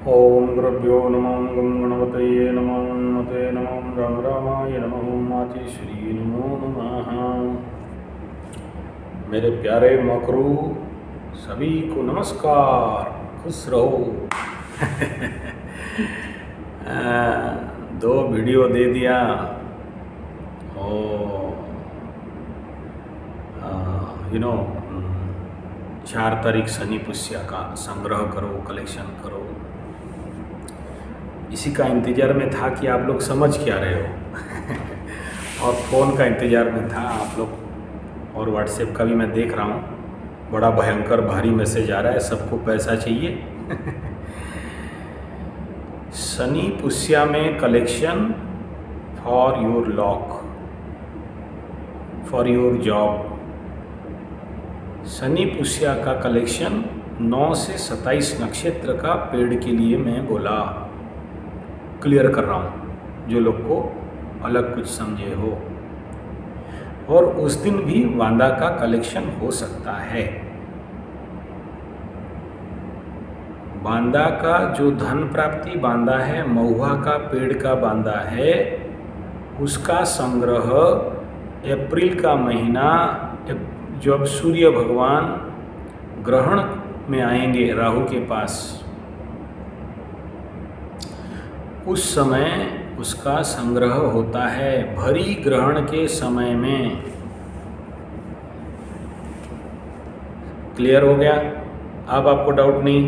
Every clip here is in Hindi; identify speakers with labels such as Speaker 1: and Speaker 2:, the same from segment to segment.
Speaker 1: ओम गुरुभ्यो नमः गं गणपतये नमः मते नमः राम रामाय नमः मातेश्वरी नमो नमः। मेरे प्यारे मकरू सभी को नमस्कार, खुश रहो। दो वीडियो दे दिया और 4 तारीख शनि पुष्या का संग्रह करो, कलेक्शन करो। इसी का इंतज़ार में था कि आप लोग समझ क्या रहे हो और फ़ोन का इंतज़ार में था आप लोग। और व्हाट्सएप का भी मैं देख रहा हूँ, बड़ा भयंकर भारी मैसेज आ रहा है, सबको पैसा चाहिए। शनि पुष्या में collection for your luck, for your job. Shani Pushya का कलेक्शन 9 से 27 नक्षत्र का पेड़ के लिए मैं बोला, क्लियर कर रहा हूँ जो लोग को अलग कुछ समझे हो। और उस दिन भी बांदा का कलेक्शन हो सकता है। बांदा का जो धन प्राप्ति बांदा है, महुआ का पेड़ का बांदा है, उसका संग्रह अप्रैल का महीना जब सूर्य भगवान ग्रहण में आएंगे राहु के पास, उस समय उसका संग्रह होता है। भरी ग्रहण के समय में। क्लियर हो गया? अब आपको डाउट नहीं?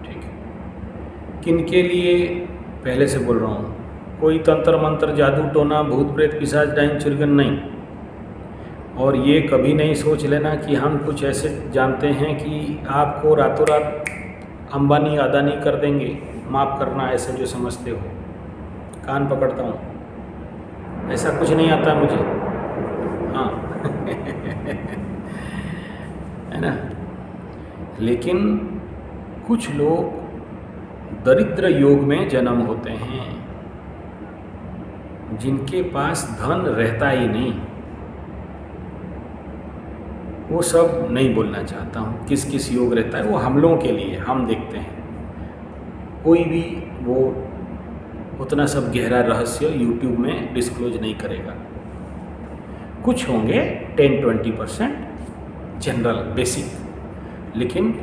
Speaker 1: ठीक है। किनके लिए पहले से बोल रहा हूँ, कोई तंत्र मंत्र जादू टोना भूत प्रेत पिशाच डाइन चुरगन नहीं। और ये कभी नहीं सोच लेना कि हम कुछ ऐसे जानते हैं कि आपको रातों रात अंबानी अदानी कर देंगे। माफ़ करना ऐसे जो समझते हो, कान पकड़ता हूँ, ऐसा कुछ नहीं आता मुझे। हाँ। है ना? लेकिन कुछ लोग दरिद्र योग में जन्म होते हैं, जिनके पास धन रहता ही नहीं। वो सब नहीं बोलना चाहता हूँ किस किस योग रहता है, वो हम लोगों के लिए हम देखते हैं। कोई भी वो उतना सब गहरा रहस्य यूट्यूब में डिस्क्लोज नहीं करेगा। कुछ होंगे 10-20% जनरल बेसिक, लेकिन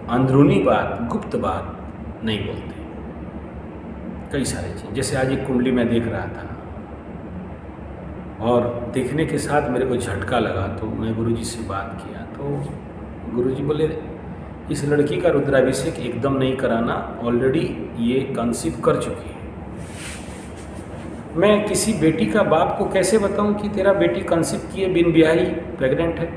Speaker 1: अंदरूनी बात, गुप्त बात नहीं बोलते। कई सारी चीज़, जैसे आज एक कुंडली में देख रहा था और देखने के साथ मेरे को झटका लगा, तो मैं गुरुजी से बात किया तो गुरुजी बोले इस लड़की का रुद्राभिषेक एकदम नहीं कराना, ऑलरेडी ये कंसीव कर चुकी है। मैं किसी बेटी का बाप को कैसे बताऊं कि तेरा बेटी कंसीव किए बिन ब्याही प्रेग्नेंट है?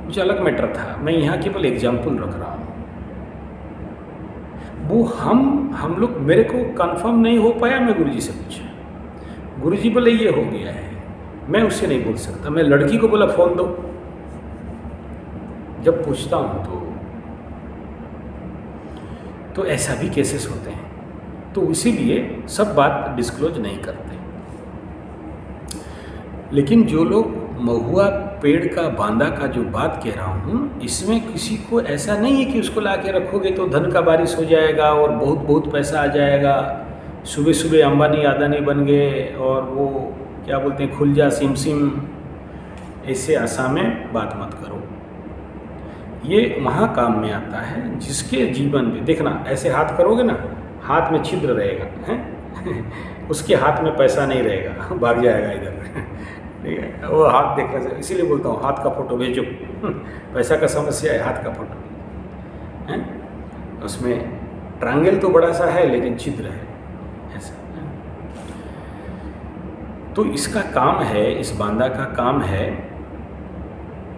Speaker 1: मुझे अलग मैटर था, मैं यहाँ केवल एग्जाम्पल रख रहा हूँ। वो हम लोग, मेरे को कंफर्म नहीं हो पाया, मैं गुरुजी से पूछा, गुरुजी बोले ये हो गया है। मैं उससे नहीं बोल सकता, मैं लड़की को बोला फ़ोन दो। जब पूछता हूँ तो ऐसा भी केसेस होते हैं, तो इसीलिए सब बात डिस्क्लोज नहीं करते। लेकिन जो लोग महुआ पेड़ का बांदा का जो बात कह रहा हूँ, इसमें किसी को ऐसा नहीं है कि उसको ला के रखोगे तो धन का बारिश हो जाएगा और बहुत बहुत पैसा आ जाएगा, सुबह सुबह अंबानी अदानी बन गए और वो क्या बोलते हैं खुल सिम सिम। ऐसे आशा में बात मत करो। ये वहाँ काम में आता है जिसके जीवन में, देखना ऐसे हाथ करोगे ना, हाथ में छिद्र रहेगा, हैं? उसके हाथ में पैसा नहीं रहेगा, भाग जाएगा इधर। ठीक है, वो हाथ देखना चाहिए। इसीलिए बोलता हूँ हाथ का फोटो भेजो। पैसा का समस्या है, हाथ का फोटो है, उसमें ट्रायंगल तो बड़ा सा है लेकिन छिद्र है, ऐसा। तो इसका काम है, इस बांदा का काम है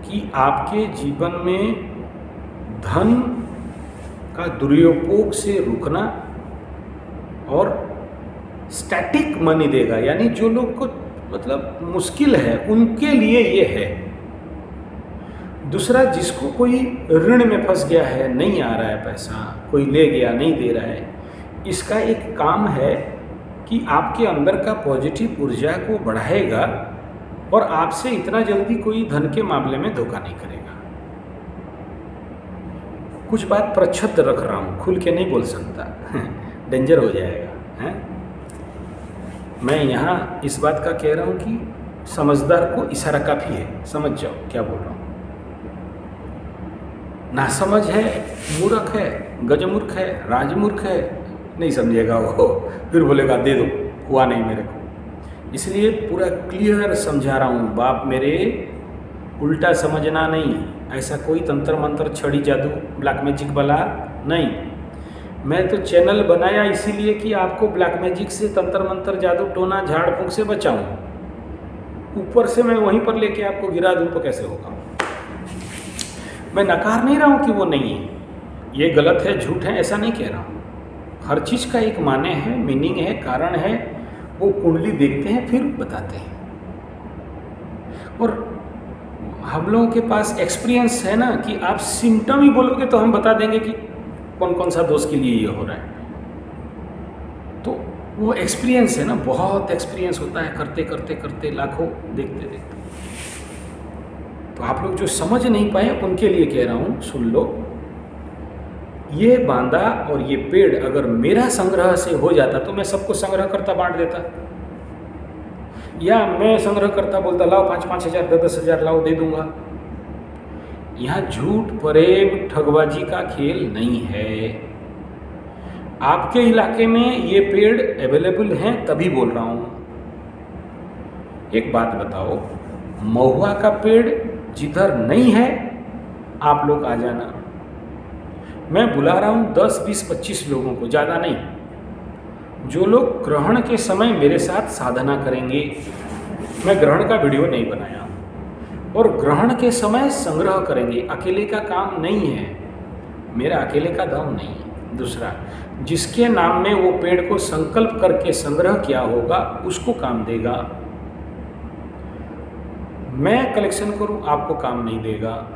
Speaker 1: कि आपके जीवन में धन का दुरुपयोग से रुकना और स्टैटिक मनी देगा। यानी जो लोग को मतलब मुश्किल है उनके लिए ये है। दूसरा, जिसको कोई ऋण में फंस गया है, नहीं आ रहा है पैसा, कोई ले गया नहीं दे रहा है, इसका एक काम है कि आपके अंदर का पॉजिटिव ऊर्जा को बढ़ाएगा और आपसे इतना जल्दी कोई धन के मामले में धोखा नहीं करेगा। कुछ बात प्रच्छद रख रहा हूँ, खुल के नहीं बोल सकता डेंजर हो जाएगा हैं। मैं यहाँ इस बात का कह रहा हूँ कि समझदार को इशारा काफ़ी है, समझ जाओ क्या बोल रहा हूँ। नासमझ है, मूर्ख है, गजमूर्ख है, राजमूर्ख है, नहीं समझेगा वो, फिर बोलेगा दे दो, हुआ नहीं मेरे को। इसलिए पूरा क्लियर समझा रहा हूँ बाप मेरे, उल्टा समझना नहीं। ऐसा कोई तंत्र मंत्र छड़ी जादू ब्लैक मैजिक वाला नहीं। मैं तो चैनल बनाया इसीलिए कि आपको ब्लैक मैजिक से, तंत्र मंत्र, जादू टोना झाड़ फूंक से बचाऊं। ऊपर से मैं वहीं पर लेके आपको गिरा दूं तो कैसे होगा। मैं नकार नहीं रहा हूं कि वो नहीं है, ये गलत है, झूठ है, ऐसा नहीं कह रहा हूं। हर चीज़ का एक माने है, मीनिंग है, कारण है। वो कुंडली देखते हैं फिर बताते हैं। और हम लोगों के पास एक्सपीरियंस है ना कि आप सिम्टम ही बोलोगे तो हम बता देंगे कि कौन कौन सा दोष के लिए ये हो रहा है। तो वो एक्सपीरियंस है ना, बहुत एक्सपीरियंस होता है, करते करते करते, लाखों देखते देखते। तो आप लोग जो समझ नहीं पाए उनके लिए कह रहा हूँ, सुन लो। ये बांदा और ये पेड़ अगर मेरा संग्रह से हो जाता तो मैं सबको संग्रह करता बांट देता, या मैं संग्रह करता बोलता लाओ 5-5 हज़ार 10-10 हज़ार लाओ दे दूंगा। यहाँ झूठ प्रेम ठगबाजी का खेल नहीं है। आपके इलाके में ये पेड़ अवेलेबल हैं तभी बोल रहा हूँ। एक बात बताओ, महुआ का पेड़ जिधर नहीं है आप लोग आ जाना। मैं बुला रहा हूँ 10, 20, 25 लोगों को, ज़्यादा नहीं, जो लोग ग्रहण के समय मेरे साथ साधना करेंगे। मैं ग्रहण का वीडियो नहीं बनाया, और ग्रहण के समय संग्रह करेंगे। अकेले का काम नहीं है, मेरा अकेले का दम नहीं है। दूसरा, जिसके नाम में वो पेड़ को संकल्प करके संग्रह किया होगा उसको काम देगा। मैं कलेक्शन करूं आपको काम नहीं देगा।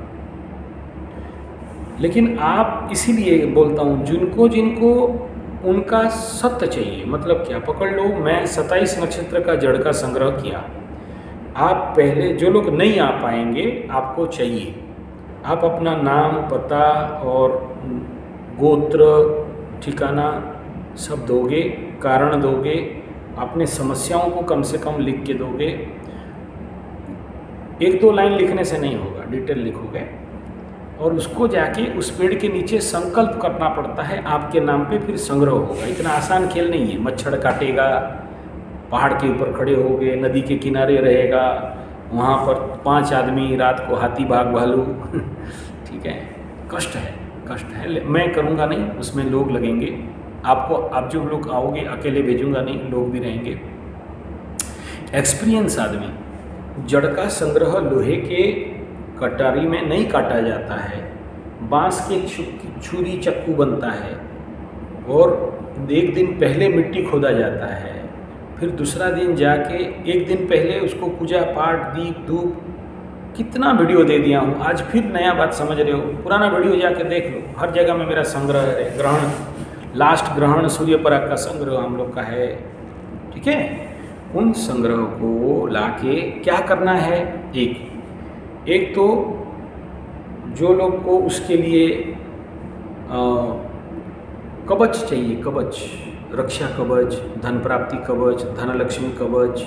Speaker 1: लेकिन आप, इसीलिए बोलता हूं, जिनको जिनको उनका सत्य चाहिए, मतलब क्या, पकड़ लो, मैं 27 नक्षत्र का जड़ का संग्रह किया। आप पहले, जो लोग नहीं आ पाएंगे, आपको चाहिए, आप अपना नाम, पता और गोत्र, ठिकाना सब दोगे, कारण दोगे, अपने समस्याओं को कम से कम लिख के दोगे। 1-2 लाइन लिखने से नहीं होगा, डिटेल लिखोगे, और उसको जाके उस पेड़ के नीचे संकल्प करना पड़ता है आपके नाम पे, फिर संग्रह होगा। इतना आसान खेल नहीं है। मच्छर काटेगा, पहाड़ के ऊपर खड़े होगे, नदी के किनारे रहेगा, वहाँ पर 5 आदमी, रात को हाथी बाघ भालू ठीक है, कष्ट है, कष्ट है। मैं करूँगा नहीं, उसमें लोग लगेंगे। आपको, आप जो लोग आओगे, अकेले भेजूँगा नहीं, लोग भी रहेंगे। एक्सपीरियंस आदमी। जड़ का संग्रह लोहे के कटारी में नहीं काटा जाता है, बांस के छुरी चक्कू बनता है, और एक दिन पहले मिट्टी खोदा जाता है, फिर दूसरा दिन जाके, एक दिन पहले उसको पूजा पाठ, दीप धूप, कितना वीडियो दे दिया हूँ। आज फिर नया बात समझ रहे हो, पुराना वीडियो जाके देख लो, हर जगह में मेरा संग्रह है। ग्रहण, लास्ट ग्रहण सूर्य पराग का संग्रह हम लोग का है, ठीक है। उन संग्रह को लाके क्या करना है, एक तो जो लोग को उसके लिए कवच चाहिए, कवच, रक्षा कवच, धन प्राप्ति कवच, धनलक्ष्मी कवच,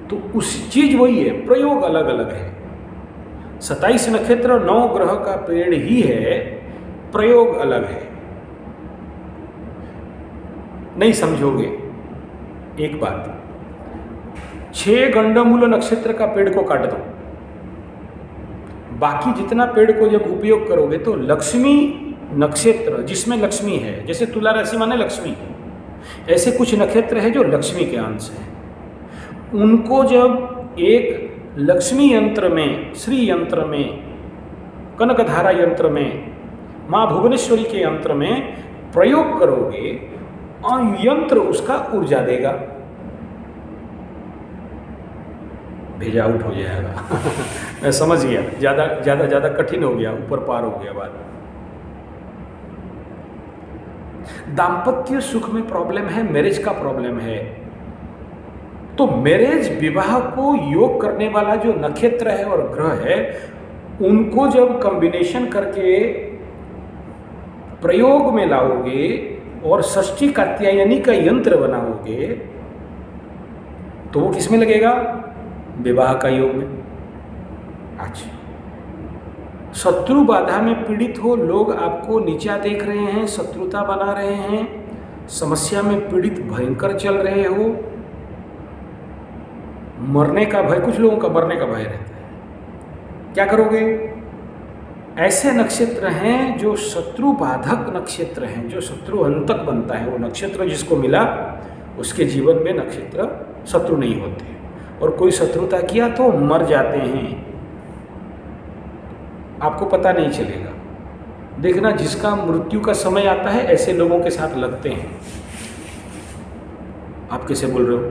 Speaker 1: तो उस चीज़ वही है, प्रयोग अलग अलग है। 27 नक्षत्र 9 ग्रह का पेड़ ही है, प्रयोग अलग है। नहीं समझोगे एक बात, 6 गंडमूल नक्षत्र का पेड़ को काट दो, बाकी जितना पेड़ को जब उपयोग करोगे तो लक्ष्मी नक्षत्र, जिसमें लक्ष्मी है, जैसे तुला राशि माने लक्ष्मी, ऐसे कुछ नक्षत्र है जो लक्ष्मी के अंश है। उनको जब एक लक्ष्मी यंत्र में, श्री यंत्र में, कनकधारा यंत्र में, माँ भुवनेश्वरी के यंत्र में प्रयोग करोगे, और यंत्र उसका ऊर्जा देगा, भेजा आउट हो जाएगा मैं समझ गया, ज़्यादा कठिन हो गया, ऊपर पार हो गया बात। दाम्पत्य सुख में प्रॉब्लम है, मैरिज का प्रॉब्लम है, तो मैरिज, विवाह को योग करने वाला जो नक्षत्र है और ग्रह है, उनको जब कॉम्बिनेशन करके प्रयोग में लाओगे और षष्ठी कात्यायनी का यंत्र बनाओगे तो वो किस में लगेगा? विवाह का योग में। अच्छा, शत्रु बाधा में पीड़ित हो, लोग आपको नीचा देख रहे हैं, शत्रुता बना रहे हैं, समस्या में पीड़ित भयंकर चल रहे हो, मरने का भय, कुछ लोगों का मरने का भय रहता है, क्या करोगे? ऐसे नक्षत्र हैं जो शत्रु बाधक नक्षत्र हैं, जो शत्रु हंतक बनता है, वो नक्षत्र जिसको मिला उसके जीवन में नक्षत्र शत्रु नहीं होते, और कोई शत्रुता किया तो मर जाते हैं, आपको पता नहीं चलेगा। देखना, जिसका मृत्यु का समय आता है ऐसे लोगों के साथ लगते हैं। आप कैसे बोल रहे हो?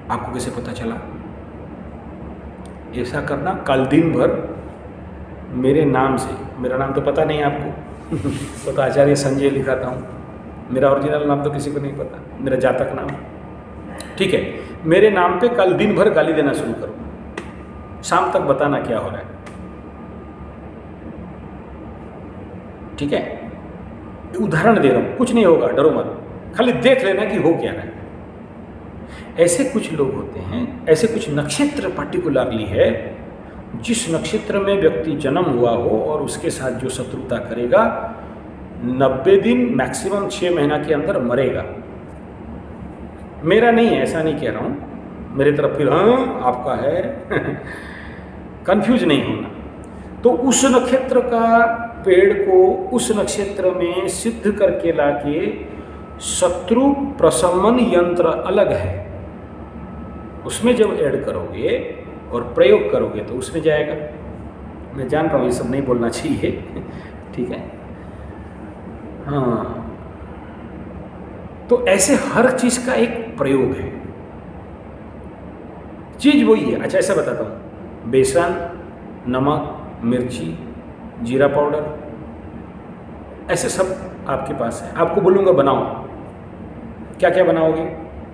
Speaker 1: आपको कैसे पता चला? ऐसा करना, कल दिन भर मेरे नाम से, मेरा नाम तो पता नहीं आपको तो आचार्य संजय लिखाता हूँ, मेरा ओरिजिनल नाम तो किसी को नहीं पता, मेरा जातक नाम, ठीक है। मेरे नाम पे कल दिन भर गाली देना शुरू करो, शाम तक बताना क्या हो रहा है, ठीक है। उदाहरण दे रहा हूँ, कुछ नहीं होगा, डरो मत, खाली देख लेना कि हो क्या रहा है। ऐसे कुछ लोग होते हैं, ऐसे कुछ नक्षत्र पार्टिकुलरली है, जिस नक्षत्र में व्यक्ति जन्म हुआ हो और उसके साथ जो शत्रुता करेगा 90 दिन मैक्सिमम 6 महीना के अंदर मरेगा। मेरा नहीं है, ऐसा नहीं कह रहा हूँ, मेरे तरफ फिर हाँ आपका है कंफ्यूज नहीं होना। तो उस नक्षत्र का पेड़ को उस नक्षत्र में सिद्ध करके लाके शत्रु प्रशमन यंत्र अलग है, उसमें जब ऐड करोगे और प्रयोग करोगे तो उसमें जाएगा। मैं जान रहा हूँ ये सब नहीं बोलना चाहिए ठीक है, हाँ। तो ऐसे हर चीज़ का एक प्रयोग है, चीज़ वही है। अच्छा, ऐसा बताता हूँ, बेसन, नमक, मिर्ची, जीरा पाउडर, ऐसे सब आपके पास है। आपको बोलूँगा बनाओ, क्या क्या बनाओगे?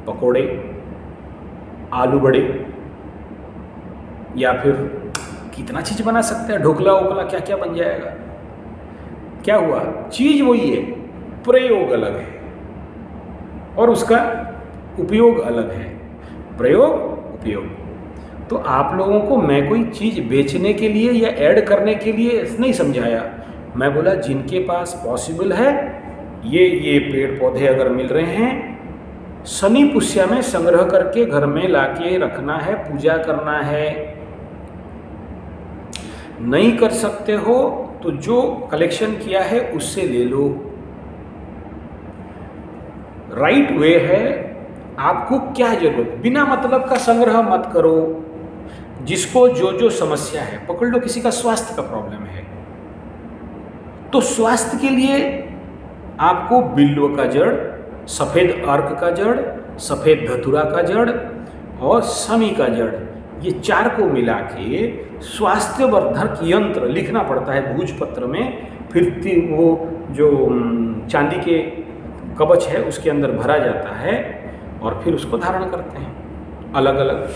Speaker 1: पकोड़े, आलू बड़े, या फिर कितना चीज़ बना सकते हैं, ढोकला वोकला, क्या क्या बन जाएगा। क्या हुआ? चीज़ वही है, प्रयोग अलग है और उसका उपयोग अलग है। प्रयोग, उपयोग। तो आप लोगों को मैं कोई चीज़ बेचने के लिए या ऐड करने के लिए नहीं समझाया, मैं बोला जिनके पास पॉसिबल है ये पेड़ पौधे अगर मिल रहे हैं, शनि पुष्या में संग्रह करके घर में लाके रखना है, पूजा करना है। नहीं कर सकते हो तो जो कलेक्शन किया है उससे ले लो, राइट वे है। आपको क्या जरूरत, बिना मतलब का संग्रह मत करो। जिसको जो जो समस्या है, पकड़ लो किसी का स्वास्थ्य का प्रॉब्लम है तो स्वास्थ्य के लिए आपको बिल्व का जड़, सफ़ेद अर्क का जड़, सफ़ेद धतूरा का जड़ और शमी का जड़, ये 4 को मिला के स्वास्थ्यवर्धक यंत्र लिखना पड़ता है भूजपत्र में। फिर वो जो चांदी के कवच है उसके अंदर भरा जाता है और फिर उसको धारण करते हैं अलग अलग,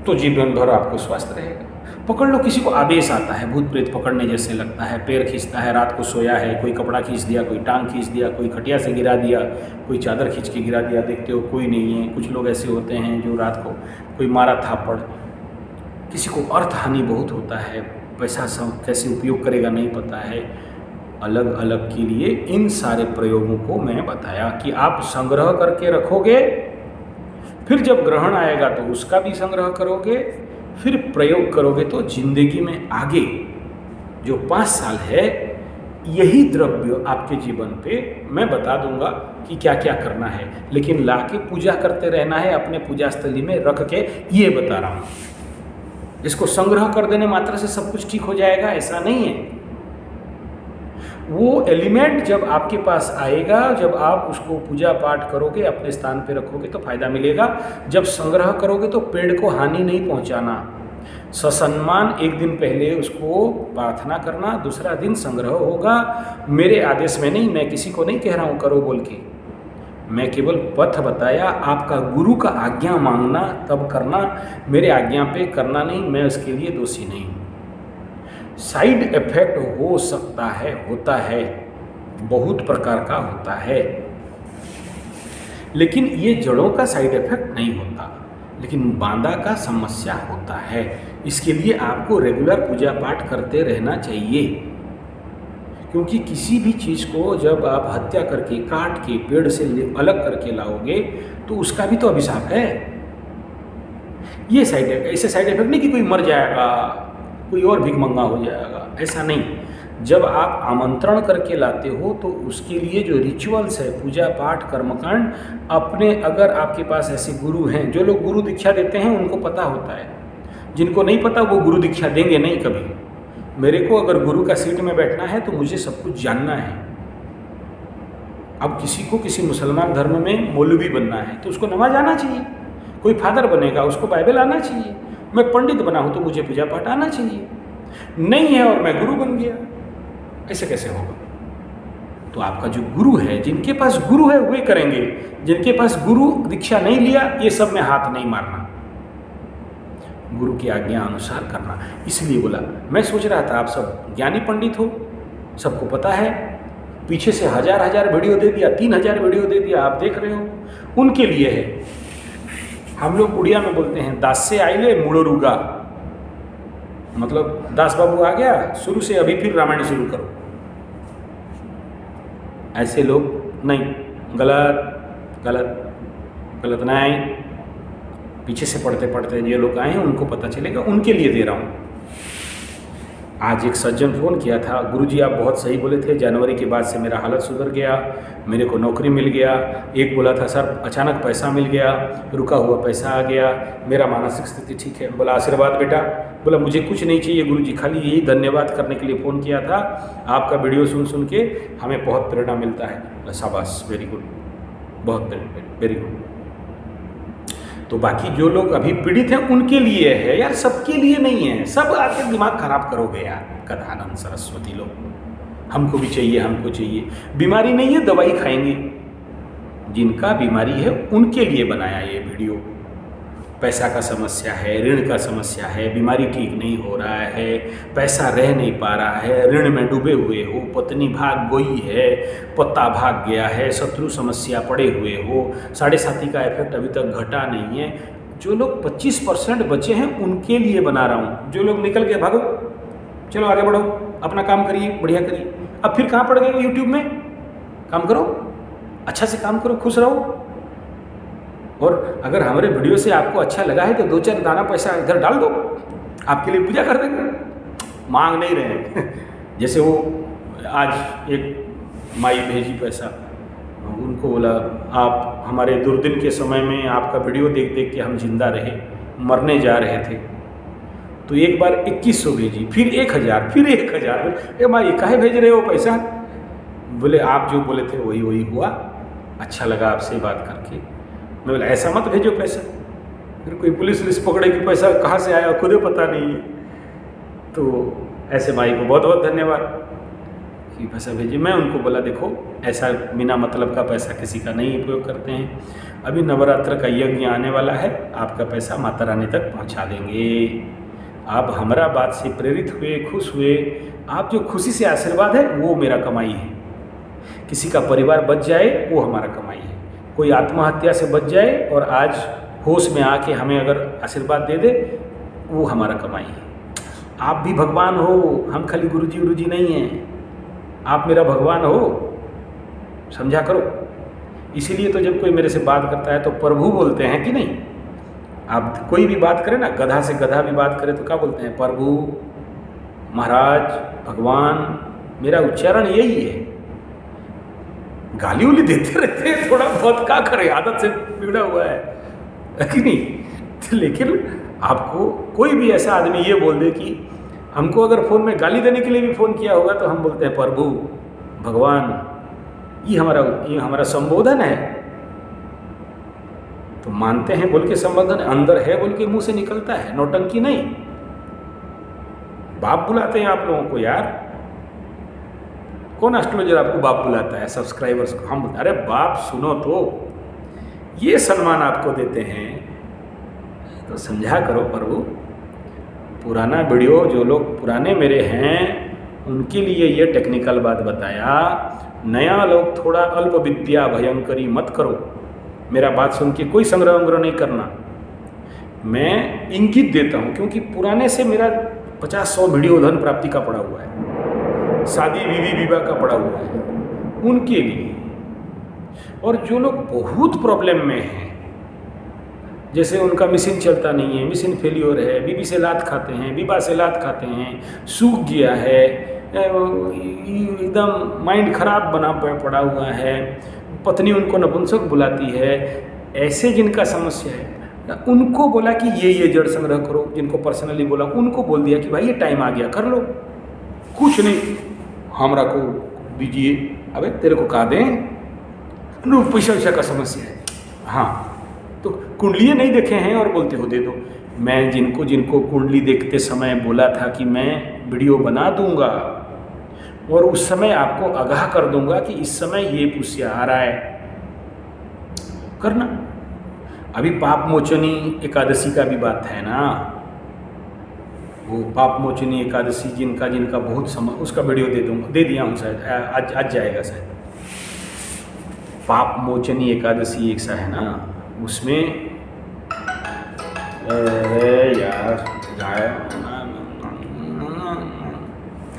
Speaker 1: तो जीवन भर आपको स्वस्थ रहेगा। पकड़ लो किसी को आवेश आता है, भूत प्रेत पकड़ने जैसे लगता है, पैर खींचता है, रात को सोया है, कोई कपड़ा खींच दिया, कोई टांग खींच दिया, कोई खटिया से गिरा दिया, कोई चादर खींच के गिरा दिया, देखते हो कोई नहीं है। कुछ लोग ऐसे होते हैं जो रात को कोई मारा थापड़, किसी को अर्थ हानि बहुत होता है, पैसा सब कैसे उपयोग करेगा नहीं पता है। अलग अलग के लिए इन सारे प्रयोगों को मैं बताया कि आप संग्रह करके रखोगे, फिर जब ग्रहण आएगा तो उसका भी संग्रह करोगे, फिर प्रयोग करोगे तो जिंदगी में आगे जो 5 साल है यही द्रव्य आपके जीवन पे मैं बता दूंगा कि क्या क्या करना है, लेकिन लाके पूजा करते रहना है अपने पूजा स्थली में रख के, ये बता रहा हूँ। इसको संग्रह कर देने मात्र से सब कुछ ठीक हो जाएगा ऐसा नहीं है। वो एलिमेंट जब आपके पास आएगा, जब आप उसको पूजा पाठ करोगे, अपने स्थान पे रखोगे तो फायदा मिलेगा। जब संग्रह करोगे तो पेड़ को हानि नहीं पहुंचाना, ससम्मान एक दिन पहले उसको प्रार्थना करना, दूसरा दिन संग्रह होगा। मेरे आदेश में नहीं, मैं किसी को नहीं कह रहा हूँ करो बोल के, मैं केवल पथ बताया। आपका गुरु का आज्ञा मांगना तब करना, मेरे आज्ञा पे करना नहीं, मैं उसके लिए दोषी नहीं हूँ। साइड इफेक्ट हो सकता है, होता है, बहुत प्रकार का होता है, लेकिन ये जड़ों का साइड इफेक्ट नहीं होता, लेकिन बांदा का समस्या होता है। इसके लिए आपको रेगुलर पूजा पाठ करते रहना चाहिए, क्योंकि किसी भी चीज़ को जब आप हत्या करके, काट के, पेड़ से अलग करके लाओगे तो उसका भी तो अभिशाप है। ये ऐसे साइड इफेक्ट नहीं कि कोई मर जाएगा, कोई और भिखमंगा हो जाएगा, ऐसा नहीं। जब आप आमंत्रण करके लाते हो तो उसके लिए जो रिचुअल्स है, पूजा पाठ कर्मकांड, अपने, अगर आपके पास ऐसे गुरु हैं, जो लोग गुरु दीक्षा देते हैं उनको पता होता है, जिनको नहीं पता वो गुरु दीक्षा देंगे नहीं कभी। मेरे को अगर गुरु का सीट में बैठना है तो मुझे सब कुछ जानना है। अब किसी को किसी मुसलमान धर्म में मौलवी बनना है तो उसको नमाज आना चाहिए, कोई फादर बनेगा उसको बाइबल आना चाहिए, मैं पंडित बना हूँ तो मुझे पूजा पाठ आना चाहिए। नहीं है और मैं गुरु बन गया, ऐसे कैसे होगा? तो आपका जो गुरु है, जिनके पास गुरु है वे करेंगे, जिनके पास गुरु दीक्षा नहीं लिया, ये सब में हाथ नहीं मारना, गुरु की आज्ञा अनुसार करना। इसलिए बोला, मैं सोच रहा था आप सब ज्ञानी पंडित हो, सबको पता है, पीछे से हजार वीडियो दे दिया, 3000 वीडियो दे दिया, आप देख रहे हो, उनके लिए है। हम लोग उड़िया में बोलते हैं दास से आइले मुड़ोरुगा, मतलब दास बाबू आ गया, शुरू से अभी फिर रामायण शुरू करो। ऐसे लोग नहीं, गलत गलत गलत नहीं, पीछे से पढ़ते पढ़ते ये लोग आए हैं, उनको पता चलेगा, उनके लिए दे रहा हूँ। आज एक सज्जन फ़ोन किया था, गुरुजी आप बहुत सही बोले थे, जनवरी के बाद से मेरा हालत सुधर गया, मेरे को नौकरी मिल गया। एक बोला था सर अचानक पैसा मिल गया, रुका हुआ पैसा आ गया, मेरा मानसिक स्थिति ठीक है। बोला आशीर्वाद बेटा, बोला मुझे कुछ नहीं चाहिए गुरुजी, खाली यही धन्यवाद करने के लिए फ़ोन किया था, आपका वीडियो सुन सुन के हमें बहुत प्रेरणा मिलता है। बोला शाबाश, वेरी गुड, बहुत वेरी गुड। तो बाकी जो लोग अभी पीड़ित हैं उनके लिए है यार, सबके लिए नहीं है। सब आके दिमाग खराब करोगे यार, कथानंद सरस्वती लोग, हमको भी चाहिए, हमको चाहिए। बीमारी नहीं है, दवाई खाएंगे। जिनका बीमारी है उनके लिए बनाया ये वीडियो। पैसा का समस्या है, ऋण का समस्या है, बीमारी ठीक नहीं हो रहा है, पैसा रह नहीं पा रहा है, ऋण में डूबे हुए हो, पत्नी भाग गई है, पत्ता भाग गया है, शत्रु समस्या पड़े हुए हो, 7.5 का इफेक्ट अभी तक घटा नहीं है। जो लोग 25% बचे हैं उनके लिए बना रहा हूँ। जो लोग निकल के भागो, चलो आगे बढ़ो, अपना काम करिए, बढ़िया करिए। अब फिर कहाँ पड़ गए? यूट्यूब में काम करो, अच्छा से काम करो, खुश रहो। और अगर हमारे वीडियो से आपको अच्छा लगा है तो 2-4 दाना पैसा इधर डाल दो, आपके लिए पूजा कर देंगे, मांग नहीं रहे। जैसे वो आज एक माई भेजी पैसा, उनको बोला आप हमारे दुर्दिन के समय में आपका वीडियो देख देख के हम जिंदा रहे, मरने जा रहे थे, तो एक बार 2100 भेजी, फिर 1000, फिर 1000। ए माई काहे भेज रहे हो पैसा? बोले आप जो बोले थे वही वही हुआ, अच्छा लगा आपसे बात करके। मैं बोला ऐसा मत भेजो पैसा, फिर कोई पुलिस पकड़े कि पैसा कहाँ से आया खुद पता नहीं है। तो ऐसे भाई को बहुत बहुत धन्यवाद कि पैसा भेजिए। मैं उनको बोला देखो ऐसा बिना मतलब का पैसा किसी का नहीं उपयोग करते हैं, अभी नवरात्र का यज्ञ आने वाला है, आपका पैसा माता रानी तक पहुँचा देंगे। आप हमारा बात से प्रेरित हुए, खुश हुए, आप जो खुशी से आशीर्वाद है वो मेरा कमाई है। किसी का परिवार बच जाए वो हमारा कमाई है, कोई आत्महत्या से बच जाए और आज होश में आके हमें अगर आशीर्वाद दे दे वो हमारा कमाई है। आप भी भगवान हो, हम खाली गुरुजी नहीं हैं, आप मेरा भगवान हो, समझा करो। इसीलिए तो जब कोई मेरे से बात करता है तो प्रभु बोलते हैं कि नहीं। आप कोई भी बात करें ना, गधा से गधा भी बात करे तो क्या बोलते हैं? प्रभु, महाराज, भगवान, मेरा उच्चारण यही है। गाली उली देते रहते हैं, थोड़ा बहुत क्या करें, आदत से बिगड़ा हुआ है कि नहीं। तो लेकिन आपको कोई भी ऐसा आदमी ये बोल दे कि हमको अगर फ़ोन में गाली देने के लिए भी फ़ोन किया होगा तो हम बोलते हैं प्रभु, भगवान, ये हमारा संबोधन है। तो मानते हैं बोल के संबोधन, अंदर है बोल के मुंह से निकलता है, नौटंकी नहीं। बाप बुलाते हैं आप लोगों को यार, कौन एस्ट्रोलॉजर आपको बाप बुलाता है? सब्सक्राइबर्स को हम, अरे बाप सुनो तो, ये सम्मान आपको देते हैं तो समझा करो प्रभु। पुराना वीडियो जो लोग पुराने मेरे हैं उनके लिए ये टेक्निकल बात बताया। नया लोग थोड़ा अल्प विद्या भयंकरी मत करो। मेरा बात सुन के कोई संग्रह वंग्रह नहीं करना। मैं इंगित देता हूँ क्योंकि पुराने से मेरा 50-100 वीडियो धन प्राप्ति का पड़ा हुआ है, शादी विवाह का पड़ा हुआ है उनके लिए। और जो लोग बहुत प्रॉब्लम में हैं, जैसे उनका मिशन चलता नहीं है, मिशन फेलियर है, बीबी से लात खाते हैं, विवाह से लात खाते हैं, सूख गया है, एकदम माइंड खराब बना पड़ा हुआ है, पत्नी उनको नपुंसक बुलाती है, ऐसे जिनका समस्या है उनको बोला कि ये जड़ संग्रह करो। जिनको पर्सनली बोला उनको बोल दिया कि भाई ये टाइम आ गया, कर लो, कुछ नहीं हमरा को दीजिए। अबे तेरे को कहा दें, पैसा वैसा का समस्या है। हाँ, तो कुंडली नहीं देखे हैं और बोलते हो दे दो। मैं जिनको कुंडली देखते समय बोला था कि मैं वीडियो बना दूंगा और उस समय आपको आगाह कर दूंगा कि इस समय ये पुष्य आ रहा है, करना। अभी पाप मोचनी एकादशी का भी बात है ना, वो पाप मोचनी एकादशी जिनका बहुत समय, उसका वीडियो दे दिया हूँ शायद, आज जाएगा शायद। पाप मोचनी एकादशी एक सा है ना, उसमें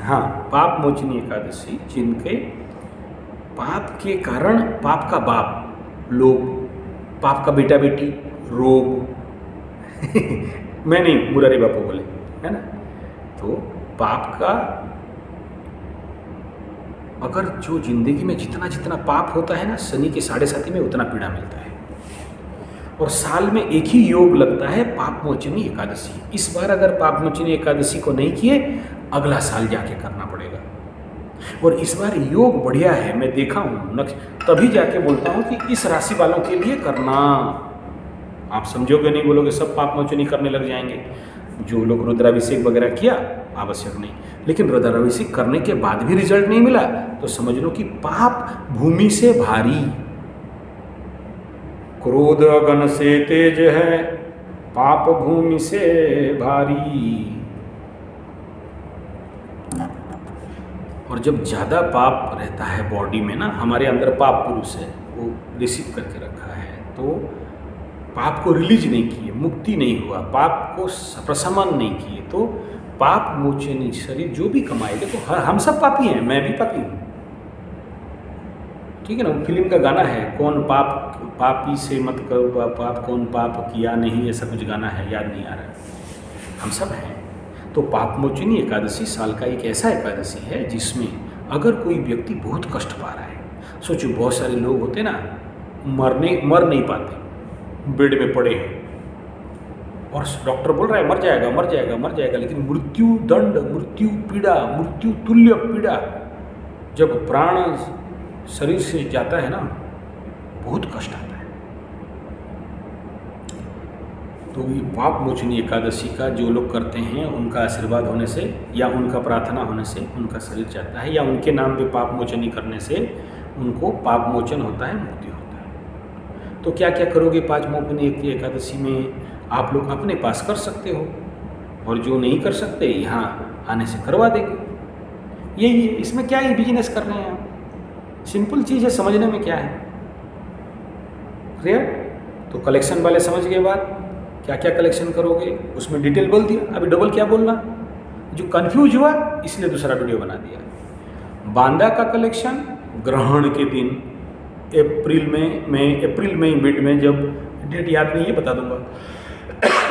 Speaker 1: हाँ, पाप मोचनी एकादशी, जिनके पाप के कारण, पाप का बाप लोग, पाप का बेटा बेटी रोग मैं नहीं, मुरारी बापू बोले है ना। तो पाप का, अगर जो जिंदगी में जितना पाप होता है ना, शनि के 7.5 में उतना पीड़ा मिलता है। और साल में एक ही योग लगता है पाप मोचनी एकादशी। इस बार अगर पाप मोचनी एकादशी को नहीं किए, अगला साल जाके करना पड़ेगा। और इस बार योग बढ़िया है, मैं देखा हूँ, तभी जाके बोलता हूँ कि इस राशि वालों के लिए करना। आप समझोगे नहीं, बोलोगे सब पाप मोचनी करने लग जाएंगे। जो लोग रुद्राभिषेक वगैरह किया, आवश्यक नहीं, लेकिन रुद्राभिषेक करने के बाद भी रिजल्ट नहीं मिला तो समझ लो कि पाप भूमि से भारी, क्रोध गण से तेज है, पाप भूमि से भारी। और जब ज़्यादा पाप रहता है बॉडी में ना, हमारे अंदर पाप पुरुष है, वो रिसीव करके रखा है, तो पाप को रिलीज नहीं किए, मुक्ति नहीं हुआ, पाप को प्रशमन नहीं किए, तो पाप मोचनी शरीर जो भी कमाए। देखो हम सब पापी हैं, मैं भी पापी हूँ, ठीक है ना। फिल्म का गाना है, कौन पापी से मत करो पाप, कौन पाप किया नहीं, ऐसा कुछ गाना है, याद नहीं आ रहा। हम सब हैं। तो पाप मोचनी एकादशी साल का एक ऐसा एकादशी है जिसमें अगर कोई व्यक्ति बहुत कष्ट पा रहा है, सोचो बहुत सारे लोग होते ना, मर नहीं पाते, बेड में पड़े हैं और डॉक्टर बोल रहा है मर जाएगा, लेकिन मृत्यु दंड, मृत्यु पीड़ा, मृत्यु तुल्य पीड़ा जब प्राण शरीर से जाता है ना, बहुत कष्ट आता है। तो ये पाप मोचनी एकादशी का जो लोग करते हैं, उनका आशीर्वाद होने से या उनका प्रार्थना होने से उनका शरीर जाता है, या उनके नाम पे पाप मोचनी करने से उनको पाप मोचन होता है, मुक्ति होता है। तो क्या क्या करोगे 5 मोचनी एकादशी में? आप लोग अपने पास कर सकते हो, और जो नहीं कर सकते यहाँ आने से करवा देंगे। यही है, इसमें क्या ही बिजनेस कर रहे हैं आप, सिंपल चीज़ है, समझने में क्या है। क्लियर? तो कलेक्शन वाले समझ गए बात, क्या क्या कलेक्शन करोगे उसमें डिटेल बोल दिया। अभी डबल क्या बोलना, जो कंफ्यूज हुआ इसलिए दूसरा वीडियो बना दिया। बांदा का कलेक्शन ग्रहण के दिन अप्रैल में मिड में, जब डेट याद नहीं है बता दूंगा,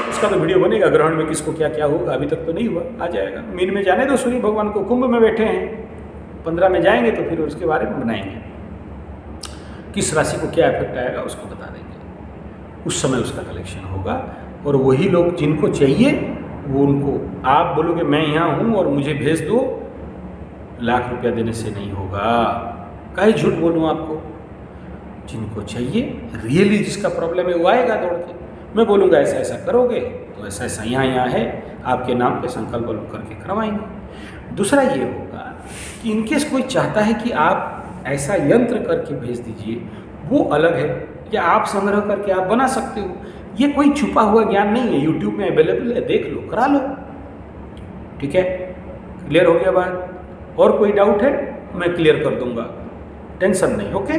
Speaker 1: उसका तो वीडियो बनेगा। ग्रहण में किसको क्या क्या होगा अभी तक तो नहीं हुआ, आ जाएगा। मीन में जाने दो, सूर्य भगवान को कुंभ में बैठे हैं, 15 में जाएंगे तो फिर उसके बारे में बनाएंगे, किस राशि को क्या इफेक्ट आएगा उसको बता देंगे। उस समय उसका कलेक्शन होगा, और वही लोग जिनको चाहिए वो उनको आप बोलोगे मैं यहाँ हूँ और मुझे भेज दो, लाख रुपया देने से नहीं होगा। काहे झूठ बोलूँ आपको, जिनको चाहिए रियली जिसका प्रॉब्लम है वो आएगा दौड़ के। मैं बोलूँगा ऐसा ऐसा करोगे तो ऐसा ऐसा यहाँ है, आपके नाम पे संकल्प करके करवाएंगे। दूसरा ये होगा कि इनकेस कोई चाहता है कि आप ऐसा यंत्र करके भेज दीजिए, वो अलग है, या आप संग्रह करके आप बना सकते हो। ये कोई छुपा हुआ ज्ञान नहीं है, यूट्यूब में अवेलेबल है, देख लो, करा लो। ठीक है, क्लियर हो गया बात? और कोई डाउट है मैं क्लियर कर दूंगा, टेंशन नहीं। ओके।